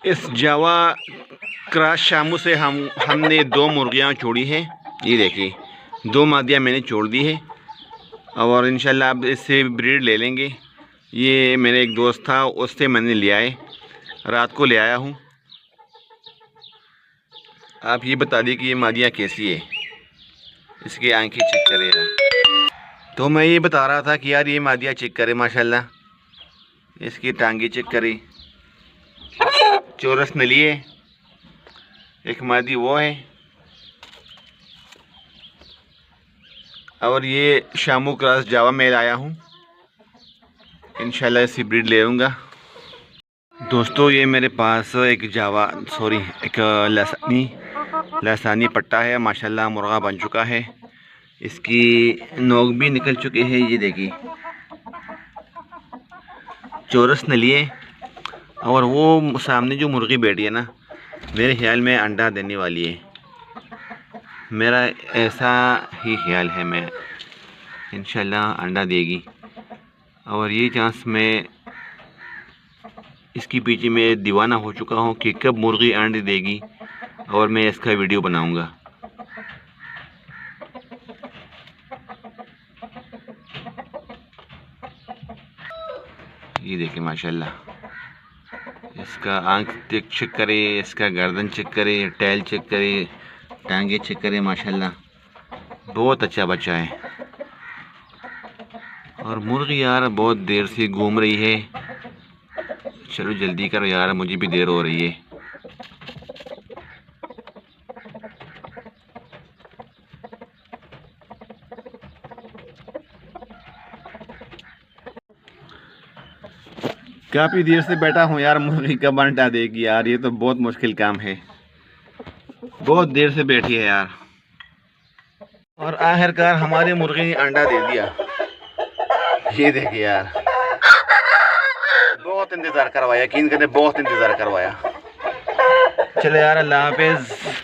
इस जावा क्रॉस शामू से हमने 2 मुर्गियाँ छोड़ी हैं। ये देखिए 2 मादियाँ मैंने छोड़ दी है और इंशाल्लाह अब इससे ब्रीड ले लेंगे। ये मेरे एक दोस्त था, उससे मैंने लिया है, रात को ले आया हूँ। आप ये बता दिए कि ये मादियाँ कैसी है, इसकी आंखें चेक करें यार। तो मैं ये बता रहा था कि यार ये मादियाँ चेक करें माशाल्लाह, इसकी टांगे चेक करें, चौरस नली है, एक मादी वो है और ये शामू क्रॉस जावा में लाया हूँ। इंशाल्लाह इसी ब्रीड ले लूँगा। दोस्तों ये मेरे पास एक लसानी पट्टा है, माशाल्लाह मुर्गा बन चुका है। इसकी नोक भी निकल चुके हैं, ये देखिए चौरस नली है। और वो सामने जो मुर्गी बैठी है ना, मेरे ख्याल में अंडा देने वाली है, मेरा ऐसा ही ख्याल है। मैं इंशाल्लाह अंडा देगी और ये चांस मैं इसकी पीछे मैं दीवाना हो चुका हूँ कि कब मुर्गी अंडे देगी और मैं इसका वीडियो बनाऊंगा। ये देखिए माशाल्लाह, इसका आंख चेक करे, इसका गर्दन चेक करे, टैल चेक करे, टांगे चेक करे, माशाल्लाह बहुत अच्छा बच्चा है। और मुर्गी यार बहुत देर से घूम रही है, चलो जल्दी करो यार, मुझे भी देर हो रही है। काफ़ी देर से बैठा हूँ यार, मुर्गी कब अंडा देगी यार, ये तो बहुत मुश्किल काम है, बहुत देर से बैठी है यार। और आखिरकार हमारी मुर्गी ने अंडा दे दिया। ये देखिए यार, बहुत इंतज़ार करवाया, यकीन करें बहुत इंतज़ार करवाया। चलो यार, अल्लाह हाफिज़।